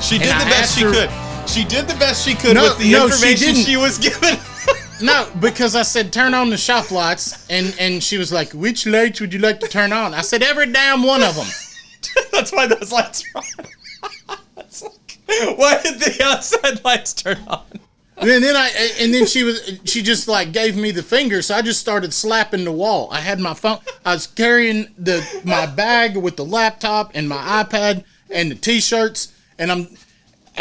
She did And the I best asked she her- could. She did the best she could No, with the no, she information didn't. she was given. No, because I said turn on the shop lights, and she was like, which lights would you like to turn on? I said every damn one of them. That's why those lights are on. It's like, why did the outside lights turn on? And then she just like gave me the finger, so I just started slapping the wall. I had my phone. I was carrying my bag with the laptop and my iPad and the t-shirts, and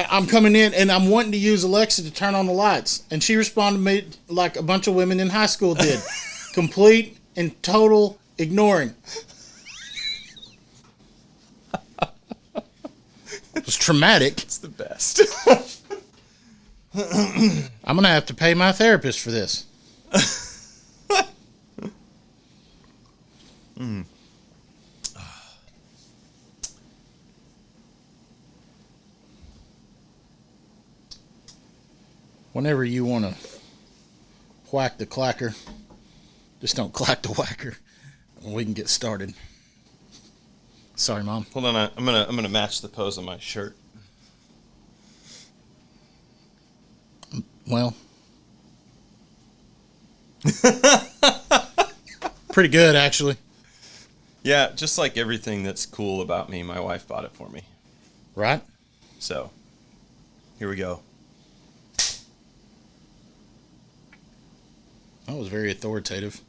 I'm coming in and I'm wanting to use Alexa to turn on the lights, and she responded to me like a bunch of women in high school did, complete and total ignoring. It was traumatic. It's the best. I'm gonna have to pay my therapist for this. Whenever you want to whack the clacker, just don't clack the whacker, and we can get started. Sorry, Mom. Hold on, I'm gonna match the pose of my shirt. Well, pretty good, actually. Yeah, just like everything that's cool about me, my wife bought it for me. Right? So, here we go. That was very authoritative.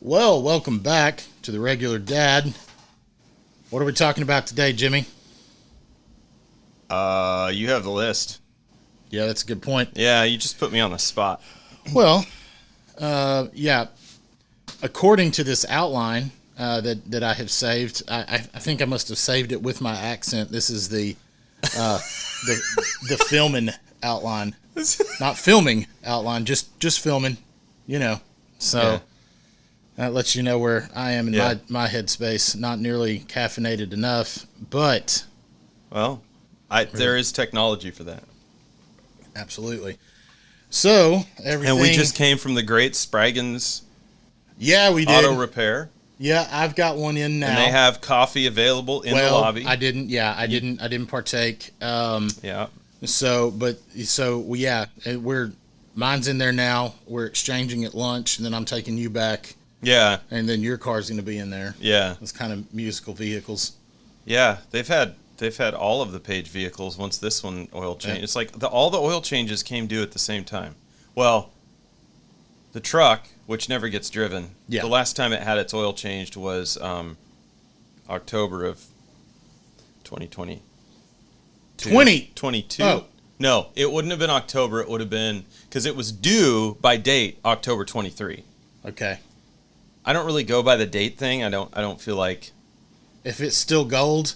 Well, welcome back to the Regular Dad. What are we talking about today, Jimmy? You have the list. Yeah, that's a good point. Yeah, you just put me on the spot. Well, yeah. According to this outline that I have saved, I think I must have saved it with my accent. This is the filming outline, not filming outline, just filming. You know, so Yeah. that lets you know where I am in Yeah. my headspace. Not nearly caffeinated enough, but Well, there is technology for that. absolutely. So everything. And we just came from the great Spraggins yeah, we did. Auto Repair. Yeah, I've got one in now. And they have coffee available in the lobby. I didn't partake. Yeah. Mine's in there now. We're exchanging at lunch, and then I'm taking you back, Yeah. and then your car's going to be in there. Yeah. It's kind of musical vehicles. Yeah. They've had all of the Page vehicles once this one oil change. Yeah. It's like all the oil changes came due at the same time. Well, the truck, which never gets driven, Yeah. the last time it had its oil changed was October of 2020. 22. Oh. No, it wouldn't have been October. It would have been, because it was due by date October 23. Okay. I don't really go by the date thing. I don't feel like. If it's still gold,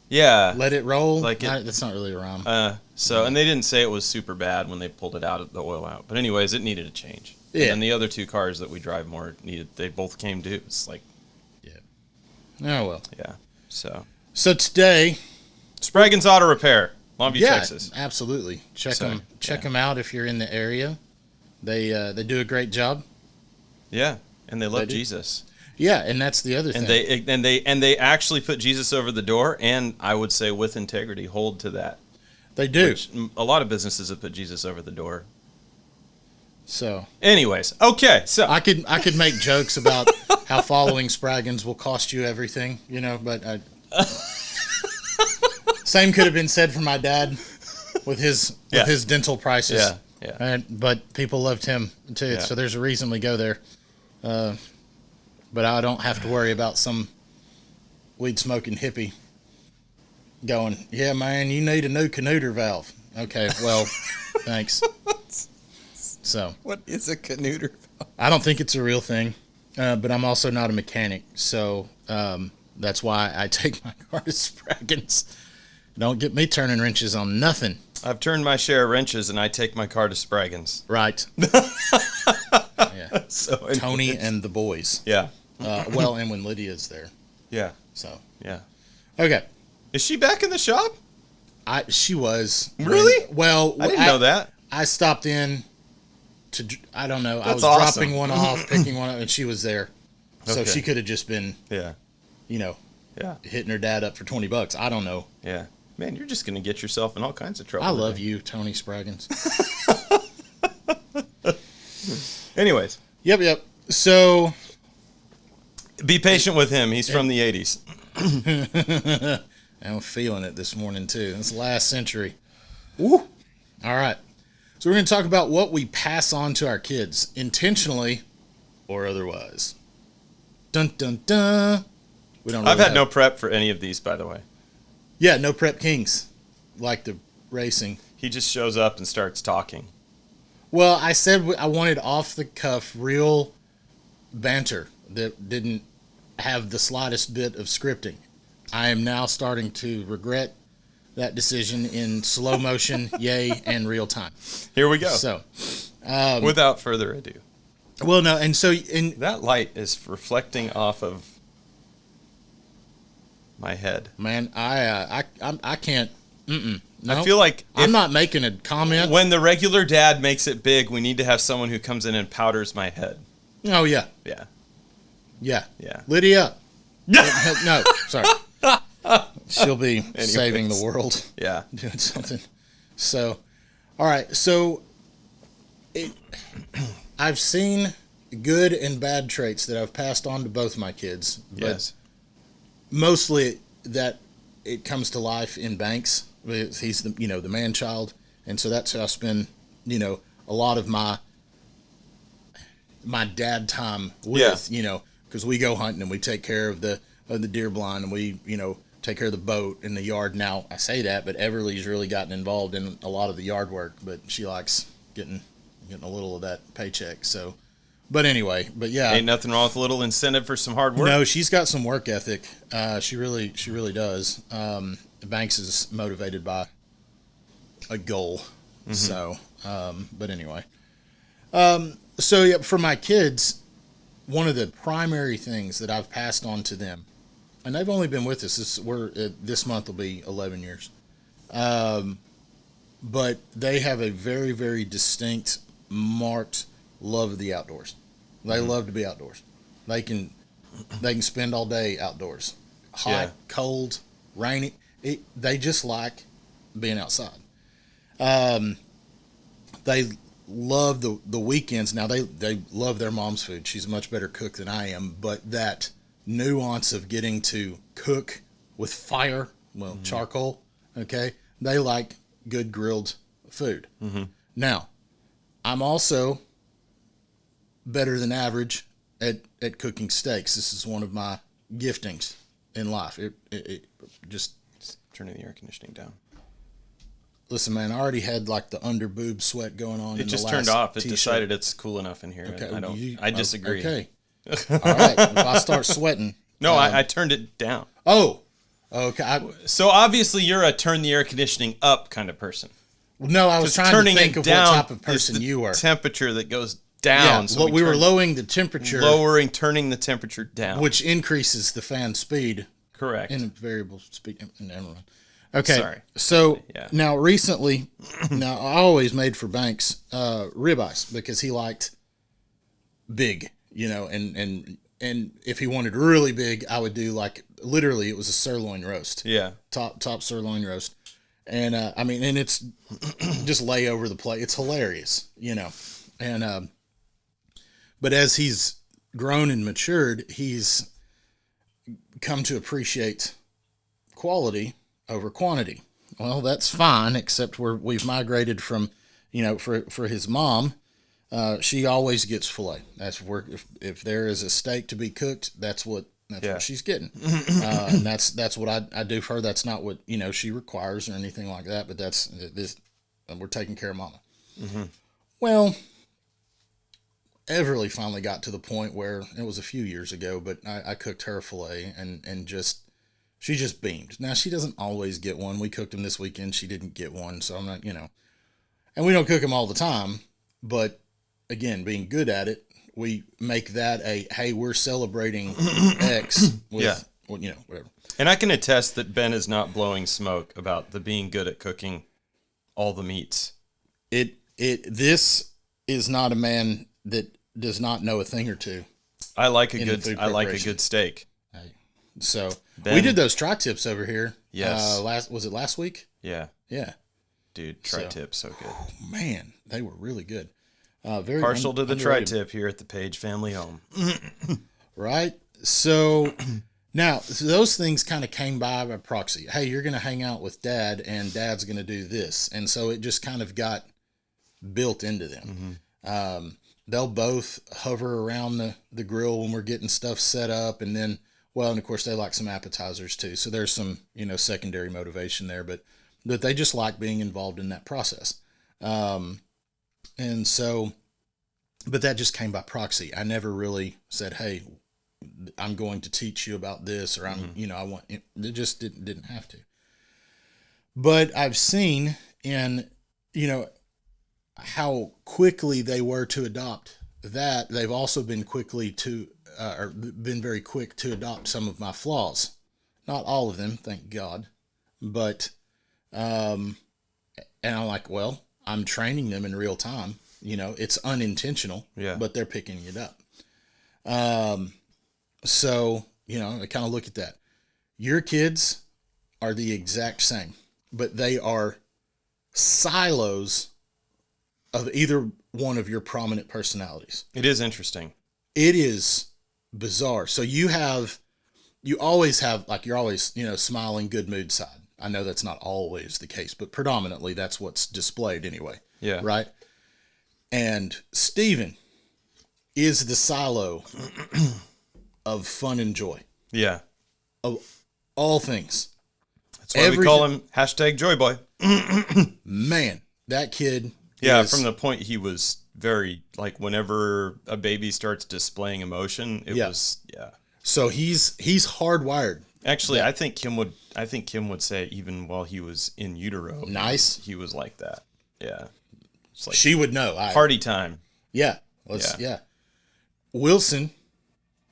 Yeah. let it roll. Like it- That's not really a rhyme. And they didn't say it was super bad when they pulled it out, the oil out. But anyways, it needed a change. Yeah. And the other two cars that we drive more they both came due. It's like, Oh well. yeah. So today, Spraggins Auto Repair, Longview, yeah, Texas. absolutely. Check So, them out if you're in the area. They do a great job. Yeah. And they love They do. Jesus. Yeah, and that's the other And thing. they actually put Jesus over the door, and I would say with integrity hold to that. They do. Which a lot of businesses have put Jesus over the door. So Anyways, okay, so I could make jokes about how following Spraggins will cost you everything, but same could have been said for my dad with his dental prices. Yeah. But people loved him too, Yeah. so there's a reason we go there. But I don't have to worry about some weed smoking hippie going, yeah, man, you need a new canuter valve. Okay, well, thanks. So What is a canuter? I don't think it's a real thing, but I'm also not a mechanic, so that's why I take my car to Spraggins. Don't get me turning wrenches on nothing. I've turned my share of wrenches, and I take my car to Spraggins. Right. Yeah. So Tony and the boys. Yeah. And when Lydia's there. Yeah. So Yeah. okay. Is she back in the shop? She was Really? I I didn't know that. I stopped in to, I don't know. I was That's awesome. dropping one off, picking one up, and she was there. So Okay. she could have just been, Yeah. Yeah. hitting her dad up for $20. I don't know. Yeah. Man, you're just going to get yourself in all kinds of trouble. I love you, Tony Spraggins. Anyways. Yep. So be patient with him. He's from the 80s. I'm feeling it this morning, too. It's last century. Woo! All right. So we're going to talk about what we pass on to our kids, intentionally or otherwise. Dun, dun, dun. We don't. I've really had no prep for any of these, by the way. Yeah, no prep kings, like the racing. He just shows up and starts talking. Well, I said I wanted off the cuff, real banter that didn't have the slightest bit of scripting. I am now starting to regret that decision in slow motion, yay, and real time. Here we go. So, without further ado. well, no, and so That light is reflecting off of my head. man, I can't. No, I feel like I'm not making a comment. when the regular dad makes it big, we need to have someone who comes in and powders my head. Oh yeah, Yeah. yeah. Yeah. Lydia. No, sorry. She'll be saving the world. Yeah. Doing something. So, all right. So, I've seen good and bad traits that I've passed on to both my kids. But Yes. mostly that it comes to life in Banks. He's the man child, and so that's how I spend a lot of my dad time with because we go hunting and we take care of the deer blind and we take care of the boat and the yard. Now I say that, but Everly's really gotten involved in a lot of the yard work, but she likes getting a little of that paycheck. So, but anyway, yeah, Ain't nothing wrong with a little incentive for some hard work. no, she's got some work ethic. She really does. Banks is motivated by a goal. Mm-hmm. So, but anyway, so yeah, for my kids, one of the primary things that I've passed on to them, and they've only been with us. This month will be 11 years. But they have a very, very distinct, marked love of the outdoors. They love to be outdoors. They can spend all day outdoors, hot, cold, rainy. They just like being outside. They love the weekends. Now they love their mom's food. She's a much better cook than I am, but that nuance of getting to cook with fire, charcoal. Okay, they like good grilled food. Mm-hmm. Now, I'm also better than average at cooking steaks. This is one of my giftings in life. It just Turning the air conditioning down. listen, man. I already had like the under boob sweat going on. It just turned off. It decided it's cool enough in here. Okay, I disagree. Okay, all right. If I start sweating, No, I turned it down. Oh, okay. So obviously you're a turn the air conditioning up kind of person. No, I was trying to think of what type of person you were. Temperature that goes down. Yeah, So we were lowering the temperature, turning the temperature down, which increases the fan speed. correct. In variable speed. Never mind. Okay. Sorry. So Yeah. now recently, I always made for Banks ribeyes because he liked big, and if he wanted really big, I would do like literally it was a sirloin roast. Yeah. Top sirloin roast. And and it's just lay over the plate. It's hilarious, And but as he's grown and matured, he's come to appreciate quality over quantity. Well, that's fine, except we've migrated from, for his mom, she always gets filet. That's where if there is a steak to be cooked, that's what she's getting. And that's what I do for her. That's not what she requires or anything like that. But that's this. We're taking care of Mama. Mm-hmm. Well, Everly finally got to the point where it was a few years ago, but I cooked her filet and she just beamed. Now she doesn't always get one. We cooked them this weekend. She didn't get one, so I'm not, and we don't cook them all the time. But again, being good at it, we make that hey, we're celebrating X with, whatever. And I can attest that Ben is not blowing smoke about the being good at cooking all the meats. This is not a man that does not know a thing or two. I like a good steak. Hey, So Ben, we did those tri-tips over here. Yes. Was it last week? Yeah. Yeah. Dude, tri-tip, so good. Man, they were really good. Very Partial to the underrated. tri-tip here at the Page Family Home. Right? So now those things kind of came by proxy. Hey, you're going to hang out with Dad, and Dad's going to do this. And so it just kind of got built into them. They'll both hover around the grill when we're getting stuff set up. And then, well, and of course, they like some appetizers too. So there's some, secondary motivation there. But they just like being involved in that process. And so, but that just came by proxy. I never really said, hey, I'm going to teach you about this, or I want it. It just didn't have to. But I've seen in, how quickly they were to adopt that. They've also been been very quick to adopt some of my flaws. Not all of them, thank God. But, and I'm like, well, I'm training them in real time. It's unintentional, but they're picking it up. So, I kind of look at that. Your kids are the exact same, but they are silos of either one of your prominent personalities. It is interesting. It is bizarre. So you always have, like, you're always, smiling, good mood side. I know that's not always the case, but predominantly that's what's displayed anyway. Yeah. Right? And Steven is the silo of fun and joy. Yeah. Of all things. That's why we call him #JoyBoy. Man, that kid. Yeah, from the point he was very, like, whenever a baby starts displaying emotion, it was. So he's hardwired. Actually, I think Kim would say even while he was in utero, nice, he was like that. Yeah. It's like she would know. Party time. Yeah. Wilson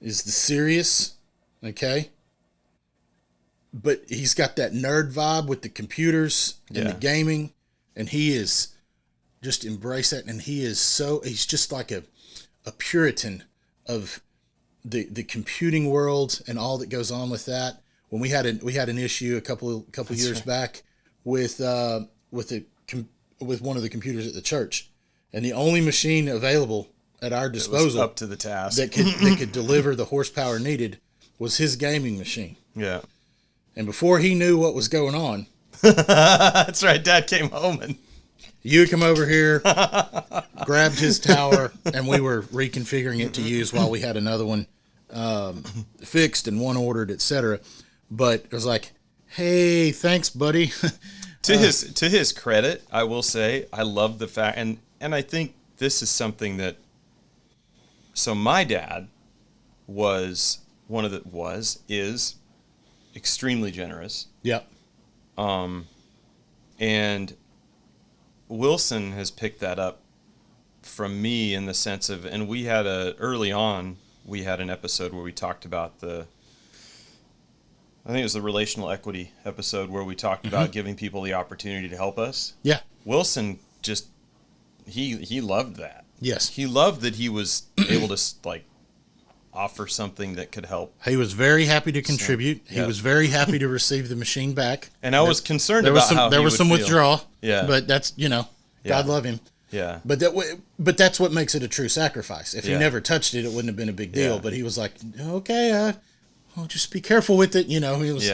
is the serious, okay? But he's got that nerd vibe with the computers and the gaming, and he is just embrace that. And he's just like a Puritan of the computing world and all that goes on with that. When we had an issue a couple years back with one of the computers at the church, and the only machine available at our disposal up to the task that could deliver the horsepower needed was his gaming machine. Yeah. And before he knew what was going on, that's right, Dad came home and you come over here, grabbed his tower, and we were reconfiguring it to use while we had another one fixed and one ordered, etc. But it was like, hey, thanks, buddy. To his credit, I will say, I love the fact, and I think this is something that. So my dad is extremely generous. Yep. And Wilson has picked that up from me in the sense of, and early on, we had an episode where we talked about I think it was the relational equity episode where we talked about giving people the opportunity to help us. Yeah. Wilson just, he loved that. Yes. He loved that he was able to, like, offer something that could help. He was very happy to contribute. He was very happy to receive the machine back. And I was concerned about how there was some withdrawal. Yeah. But that's, God love him. Yeah. But that's what makes it a true sacrifice. If he never touched it, it wouldn't have been a big deal. Yeah. But he was like, okay, just be careful with it. He was,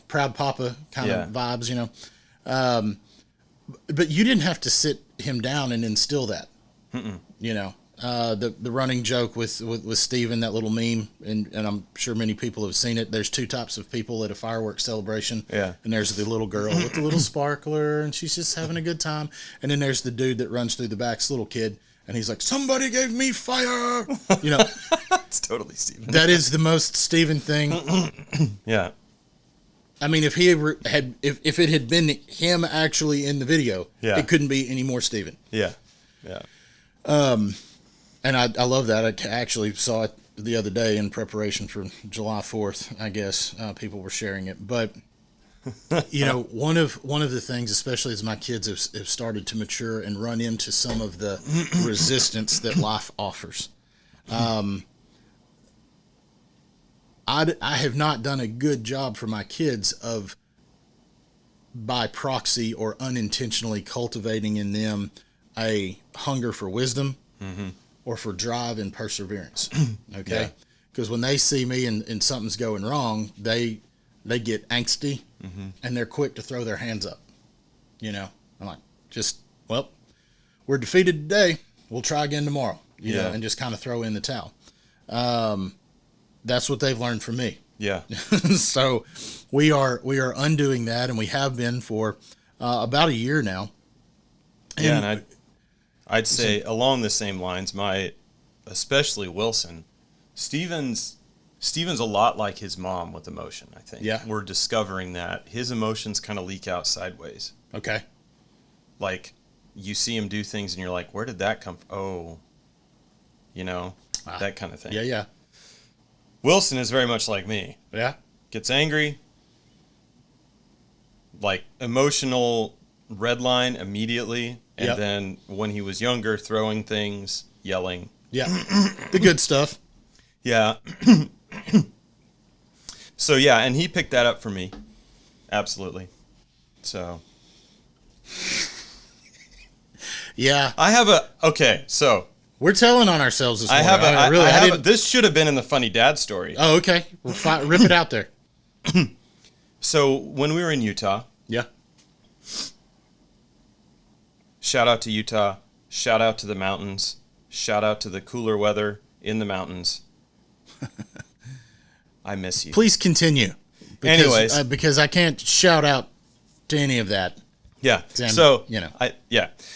proud papa kind of vibes, But you didn't have to sit him down and instill that. The running joke with Steven, that little meme, and I'm sure many people have seen it. There's two types of people at a fireworks celebration. Yeah. And there's the little girl with the little sparkler, and she's just having a good time. And then there's the dude that runs through the back, this little kid, and he's like, somebody gave me fire. It's totally Steven. That is the most Steven thing. Yeah. I mean, if it had been him actually in the video, it couldn't be any more Steven. Yeah. Yeah. And I love that. I actually saw it the other day in preparation for July 4th, I guess. People were sharing it. But, one of the things, especially as my kids have started to mature and run into some of the resistance that life offers, I have not done a good job for my kids of, by proxy or unintentionally, cultivating in them a hunger for wisdom or for drive and perseverance. Okay? Because when they see me and something's going wrong, they get angsty and they're quick to throw their hands up. You know, I'm like, well, we're defeated today. We'll try again tomorrow. You know, and just kind of throw in the towel. That's what they've learned from me. Yeah. So we are undoing that, and we have been for about a year now. And I'd say along the same lines, especially Wilson, Steven's a lot like his mom with emotion, I think. Yeah. We're discovering that his emotions kind of leak out sideways. Okay. Like, you see him do things and you're like, where did that come from? Oh, that kind of thing. Yeah. Wilson is very much like me. Yeah. Gets angry, like emotional red line immediately. And then when he was younger, throwing things, yelling. Yeah. The good stuff. Yeah. So, and he picked that up for me. Absolutely. So. Yeah. So. We're telling on ourselves this morning. This should have been in the funny dad story. Oh, okay. Well, rip it out there. So, when we were in Utah. Yeah. Shout out to Utah. Shout out to the mountains. Shout out to the cooler weather in the mountains. I miss you. Please continue. Anyways. Because I can't shout out to any of that. Yeah. So,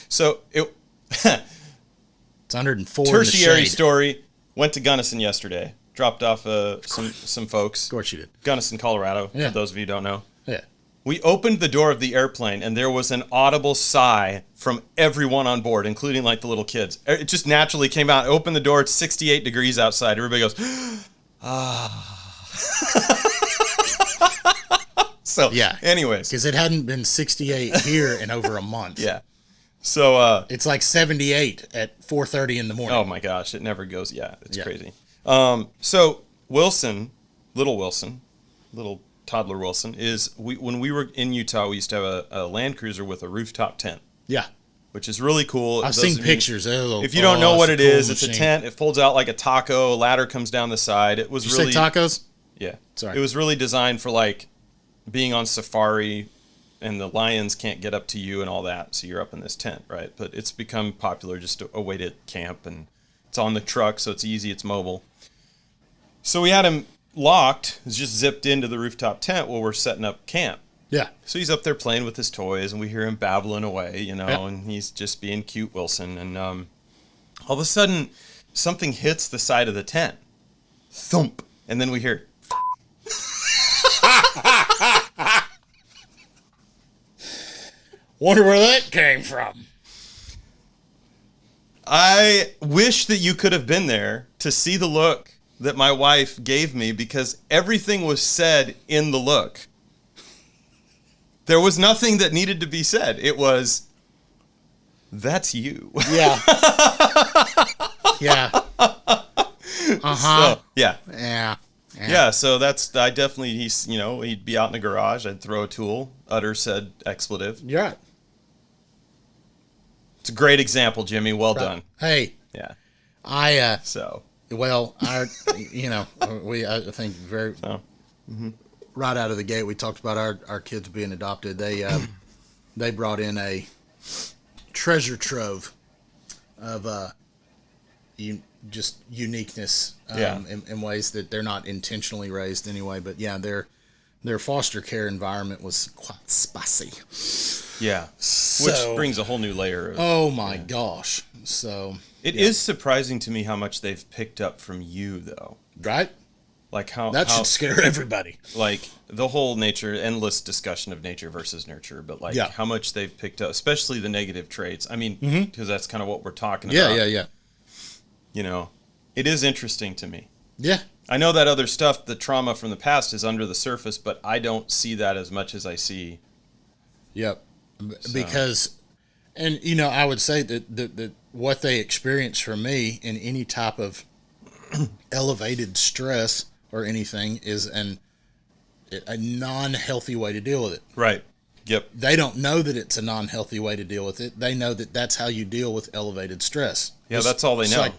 So, it's 104 tertiary in the shade. story. Went to Gunnison yesterday. Dropped off some folks. Of course you did. Gunnison, Colorado, Yeah. for those of you who don't know. Yeah. We opened the door of the airplane, and there was an audible sigh from everyone on board, including, like, the little kids. It just naturally came out. Opened the door. It's 68 degrees outside. Everybody goes, ah. So, yeah. Anyways. Because it hadn't been 68 here in over a month. Yeah. So, it's like 78 at 4:30 in the morning. Oh, my gosh. It never goes. Yeah, it's crazy. So, little toddler Wilson, when we were in Utah, we used to have a Land Cruiser with a rooftop tent. Yeah. Which is really cool. I've seen pictures. If you don't know what it is, it's a machine. tent. It folds out like a taco. A ladder comes down the side. It was Did you really say tacos? Yeah. Sorry. It was really designed for, like, being on safari, and the lions can't get up to you and all that, so you're up in this tent, right? But it's become popular, just a way to camp, and it's on the truck, so it's easy, it's mobile. So we had him locked, he's just zipped into the rooftop tent while we're setting up camp. Yeah. So he's up there playing with his toys, and we hear him babbling away, and he's just being cute Wilson. And all of a sudden, something hits the side of the tent. Thump. And then we hear... Wonder where that came from. I wish that you could have been there to see the look that my wife gave me, because everything was said in the look. There was nothing that needed to be said. It was, that's you. Yeah. Yeah. Uh-huh. So, yeah. Yeah. Yeah, so I definitely, he'd be out in the garage, I'd throw a tool, utter said expletive. You're right. It's a great example, Jimmy. Well done. Hey. Yeah. I So. Well, I think very right out of the gate we talked about our kids being adopted. They brought in a treasure trove of just uniqueness in ways that they're not intentionally raised anyway. But yeah, their foster care environment was quite spicy. Yeah, which brings a whole new layer of... Oh, my gosh. So... It is surprising to me how much they've picked up from you, though. Right? Like how... That should scare everybody. Like, the whole endless discussion of nature versus nurture, but how much they've picked up, especially the negative traits. I mean, because that's kind of what we're talking about. Yeah. It is interesting to me. Yeah. I know that other stuff, the trauma from the past, is under the surface, but I don't see that as much as I see... Yep. Because, and I would say that what they experience from me in any type of elevated stress or anything is a non-healthy way to deal with it. Right. Yep. They don't know that it's a non-healthy way to deal with it. They know that that's how you deal with elevated stress. Yeah, that's all they know. Like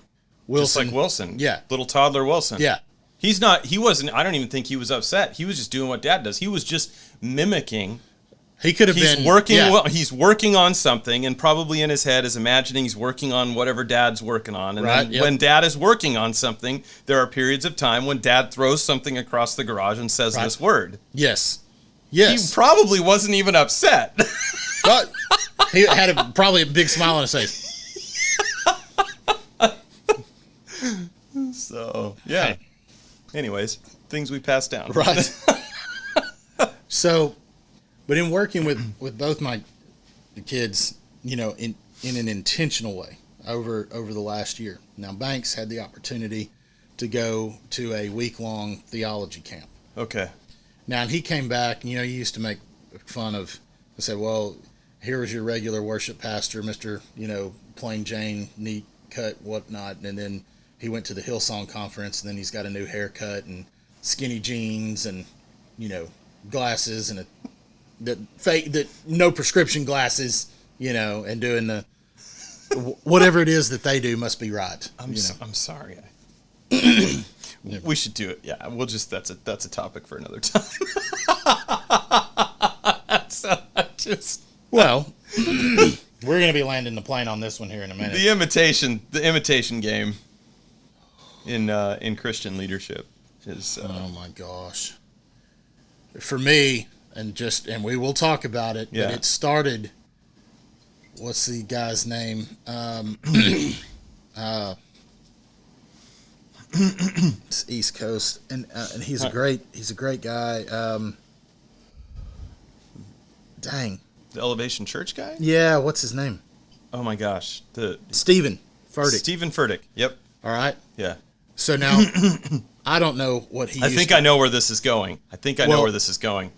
Wilson. Just like Wilson. Yeah. Little toddler Wilson. Yeah. He wasn't, I don't even think he was upset. He was just doing what Dad does. He was just mimicking. He could have been. He's working on something, and probably in his head is imagining he's working on whatever Dad's working on. And then when Dad is working on something, there are periods of time when Dad throws something across the garage and says this word. Yes. He probably wasn't even upset. But he had probably a big smile on his face. So, yeah. Hey. Anyways, things we pass down. Right. So, but in working with both my kids, in an intentional way over the last year. Now, Banks had the opportunity to go to a week-long theology camp. Okay. Now, and he came back, and, he used to make fun of, I said, well, here was your regular worship pastor, Mr., plain Jane, neat cut, whatnot, and then he went to the Hillsong conference, and then he's got a new haircut and skinny jeans and, glasses and no prescription glasses, and doing the whatever it is that they do must be right. I'm sorry. We should do it. Yeah, we'll just that's a topic for another time. Well, we're going to be landing the plane on this one here in a minute. The imitation game in Christian leadership is oh my gosh. For me, and we will talk about it, but it started, what's the guy's name? It's East Coast, and he's a great guy. Dang. The Elevation Church guy? Yeah, what's his name? Oh my gosh. Stephen Furtick. Stephen Furtick. Yep. All right. Yeah. So now, I don't know what he. I think I know where this is going.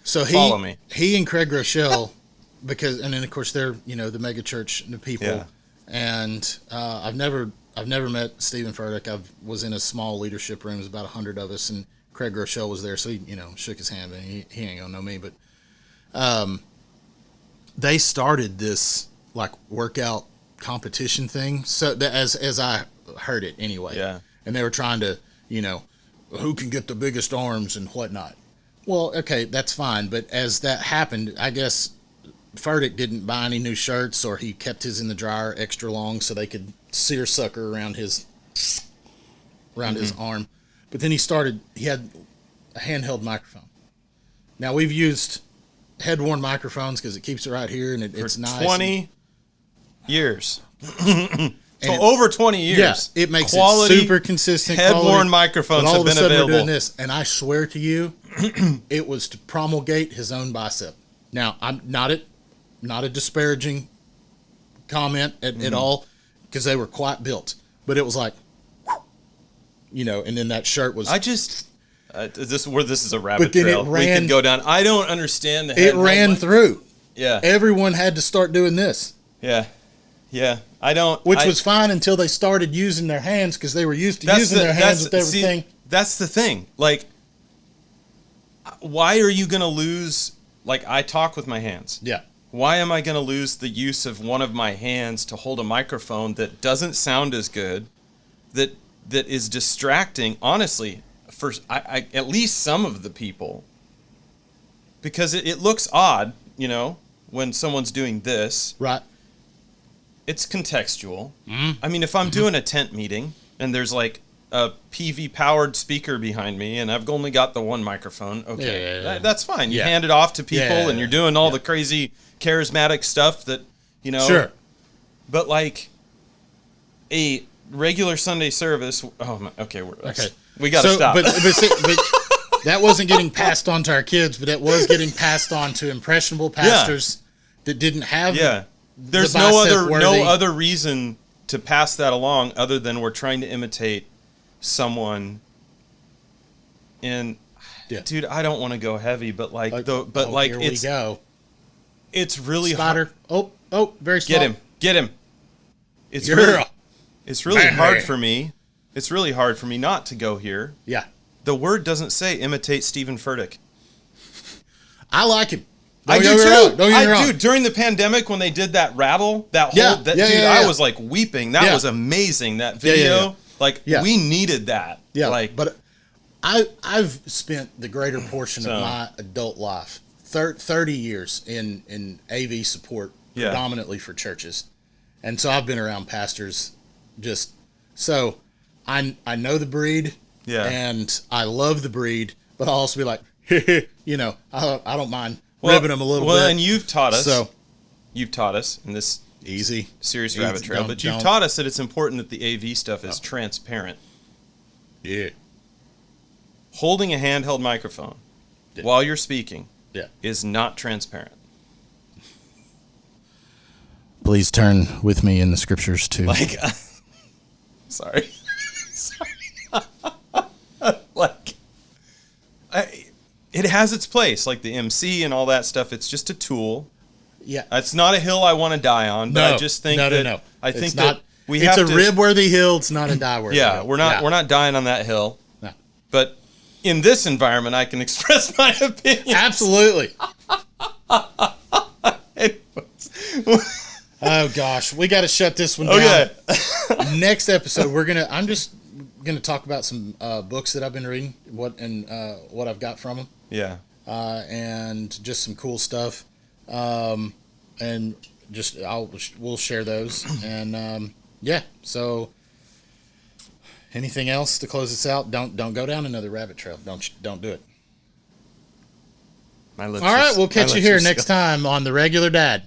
So follow me. He and Craig Rochelle, and then of course they're the mega church people, yeah. And I've never met Stephen Furtick. I was in a small leadership room. It was about 100 of us, and Craig Rochelle was there, so he shook his hand, but he ain't gonna know me. But they started this like workout competition thing. So as I heard it anyway. Yeah. And they were trying to, who can get the biggest arms and whatnot. Well, okay, that's fine. But as that happened, I guess Furtick didn't buy any new shirts, or he kept his in the dryer extra long so they could seersucker around his arm. But then he had a handheld microphone. Now, we've used head-worn microphones because it keeps it right here, and it's nice. 20 years. Over 20 years. Yeah, it makes it super consistent. Head-worn microphones have been available. We're doing this, and I swear to you, it was to promulgate his own bicep. Now, I'm not a disparaging comment at all, because they were quite built, but it was like, and then that shirt was. This is a rabbit trail. We could go down. I don't understand the. It ran through. Yeah. Everyone had to start doing this. Yeah. Yeah. Which was fine until they started using their hands, because they were used to using their hands with everything. That's the thing. Like, why are you going to lose? Like, I talk with my hands. Yeah. Why am I going to lose the use of one of my hands to hold a microphone that doesn't sound as good, that is distracting, honestly, for at least some of the people? Because it looks odd, when someone's doing this. Right. It's contextual. I mean, if I'm doing a tent meeting and there's like a PV powered speaker behind me and I've only got the one microphone, okay, that's fine. You hand it off to people and you're doing all the crazy charismatic stuff that, Sure. But like a regular Sunday service, we got to stop. But that wasn't getting passed on to our kids, but it was getting passed on to impressionable pastors that didn't have There's no other reason to pass that along other than we're trying to imitate someone. And dude, I don't want to go heavy, but here we go. It's really Spider. Hard. Oh, very small. Get him. It's really hard for me. It's really hard for me not to go here. Yeah. The word doesn't say imitate Stephen Furtick. I like him. I do Don't too. get me wrong. Dude, during the pandemic when they did that rattle, I was like weeping. That was amazing. That video, we needed that. Yeah, like, but I've spent the greater portion of my adult life, 30 years in AV support, predominantly for churches, and so I've been around pastors. So I know the breed, and I love the breed, but I'll also be like, I don't mind ribbing them a little bit. Well, and you've taught us in this serious rabbit trail, but you've taught us that it's important that the AV stuff is transparent. Yeah. Holding a handheld microphone while you're speaking is not transparent. Please turn with me in the scriptures to sorry. It has its place, like the MC and all that stuff. It's just a tool. Yeah. It's not a hill I want to die on, but I just think No. I think it's that not, we it's have a rib-worthy hill. It's not a die-worthy hill. We're not dying on that hill. No. But in this environment, I can express my opinion. Absolutely. Oh gosh, we got to shut this one down. Okay. Next episode, I'm just gonna talk about some books that I've been reading, what I've got from them. Yeah. And just some cool stuff. And just we'll share those. And so anything else to close this out? Don't go down another rabbit trail. Don't do it. All right, we'll catch you here next time on The Regular Dad.